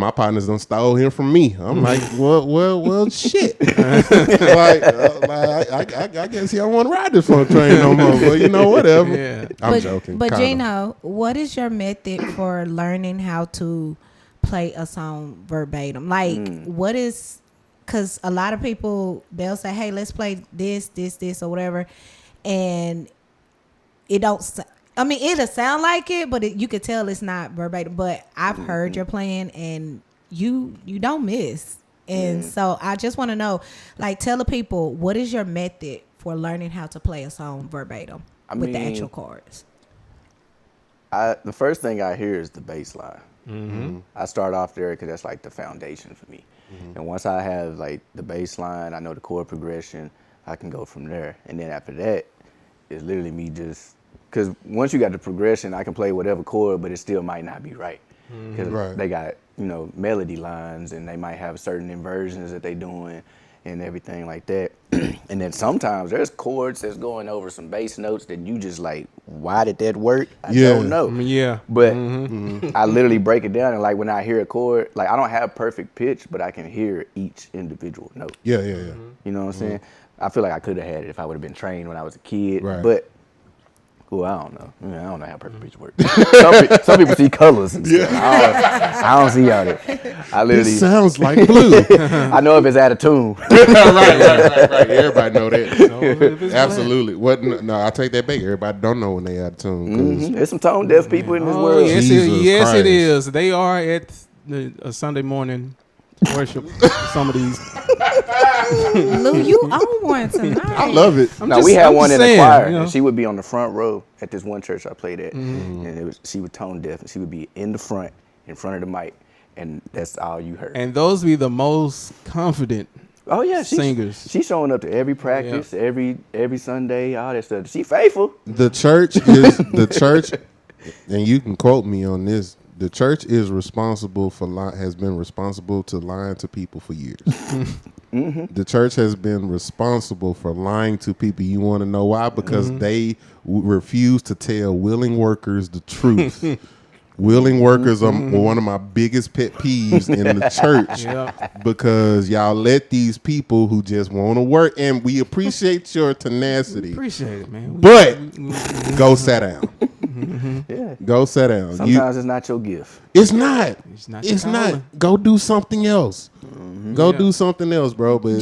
My partners done stole him from me. I'm like, well, shit. I guess he don't want to ride this fun train no more. But whatever. Yeah. I'm joking. But Gino, what is your method for learning how to play a song verbatim? Like, what is? Because a lot of people, they'll say, "Hey, let's play this, or whatever," and it don't. I mean, it'll sound like it, but you could tell it's not verbatim. But I've heard your playing, and you don't miss. And so I just want to know, like, tell the people, what is your method for learning how to play a song verbatim with the actual chords? The first thing I hear is the bass line. I start off there because that's like the foundation for me. And once I have like the bass line, I know the chord progression, I can go from there. And then after that, it's literally me just, because once you got the progression, I can play whatever chord, but it still might not be right. Because they got, melody lines, and they might have certain inversions that they doing and everything like that. And then sometimes there's chords that's going over some bass notes that you just like, why did that work? I don't know. Yeah. But I literally break it down, and like when I hear a chord, like I don't have perfect pitch, but I can hear each individual note. Yeah. You know what I'm saying? I feel like I could have had it if I would have been trained when I was a kid. Right. But well, I don't know. I don't know how perfect pitch works. some people see colors and stuff. I don't see all that. I literally. It sounds like blue. I know if it's out of tune. right. Everybody know that. Absolutely. What? No, I take that back. Everybody don't know when they out of tune. There's some tone deaf people in this world. Yes, it is. They are at a Sunday morning worship. Some of these. Lou, you own one tonight. I love it. We had one in the choir, and she would be on the front row at this one church I played at, and she was tone deaf, and she would be in the front, in front of the mic, and that's all you heard. And those be the most confident. Oh yeah, singers. She's showing up to every practice, every Sunday, all that stuff. She faithful. The church is and you can quote me on this. The church is has been responsible to lying to people for years. The church has been responsible for lying to people. You want to know why? Because they refuse to tell willing workers the truth. Willing workers are one of my biggest pet peeves in the church because y'all let these people who just want to work, and we appreciate your tenacity. Appreciate it, man. But go sit down. Yeah. Go sit down. Sometimes it's not your gift. It's not. It's not. Go do something else. Go do something else, bro. But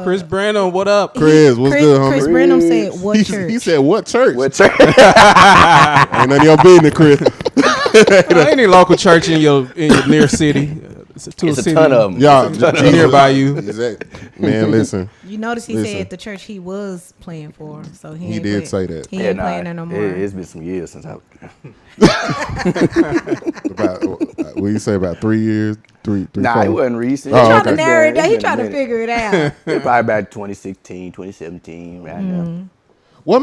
Chris Branham, what up? Chris, what's good, homie? Chris Branham said, "What church?" He said, "What church?" What church? Ain't none of your business, Chris. Any local church in your near city. It's a ton of them. Y'all nearby you. Exactly. Man, listen. You notice he said the church he was playing for, so he did say that. He ain't playing there no more. It's been some years since I. About what you say, about 3 years? Three, Nah, 4? it wasn't recent. He trying to narrow it down. He trying to figure it out. Probably about 2016, 2017, right now. What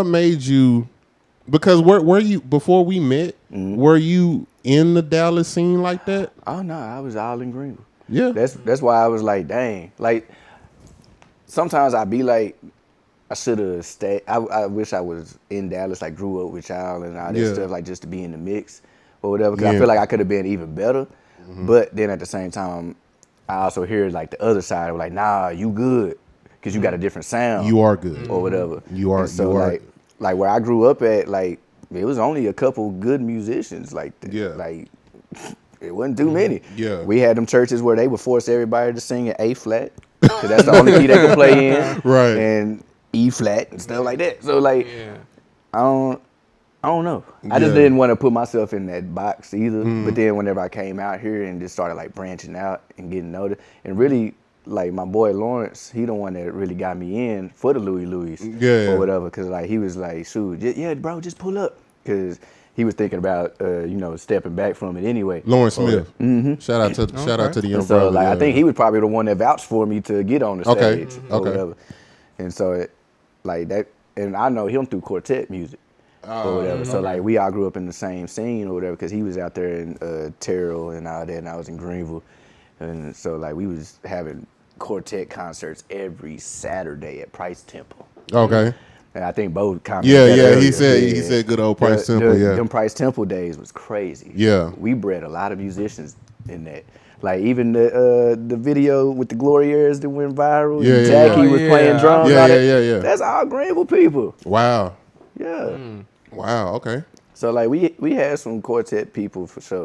made you? Because were you before we met? Were you in the Dallas scene like that? Oh no, I was all in Greenville. Yeah, that's why I was like, dang. Like sometimes I be like, I should have stayed. I wish I was in Dallas, like grew up with y'all and all that stuff, like just to be in the mix or whatever. Because I feel like I could have been even better. But then at the same time, I also hear like the other side of like, nah, you good because you got a different sound. You are good or whatever. You are. And so you are. like where I grew up at, like it was only a couple good musicians. Like like it wasn't too many. Yeah, we had them churches where they would force everybody to sing in A flat because that's the only key they could play in. Right. And E flat and stuff like that. So like, I don't know. I just didn't want to put myself in that box either. But then whenever I came out here and just started like branching out and getting noticed, and really like my boy Lawrence, he the one that really got me in for the Louis or whatever. Cause like he was like, shoot, bro, just pull up. Cause he was thinking about stepping back from it anyway. Lawrence Smith. Shout out to the young so brother. Like I think he was probably the one that vouched for me to get on the stage or whatever. And so like that, and I know him through quartet music or whatever. So like we all grew up in the same scene or whatever, because he was out there in Terrell and all that, and I was in Greenville, and so like we was having quartet concerts every Saturday at Price Temple. Okay. And I think Bo commented. Yeah, that yeah. earlier. He said good old Price Temple. Yeah, them Price Temple days was crazy. Yeah. We bred a lot of musicians in that. Like even the video with the Gloriers that went viral. Yeah, and yeah, Jackie was playing drums. Yeah, on yeah, it. yeah, yeah. That's all Greenville people. Wow. Yeah. Wow. Okay. So like we had some quartet people for sure.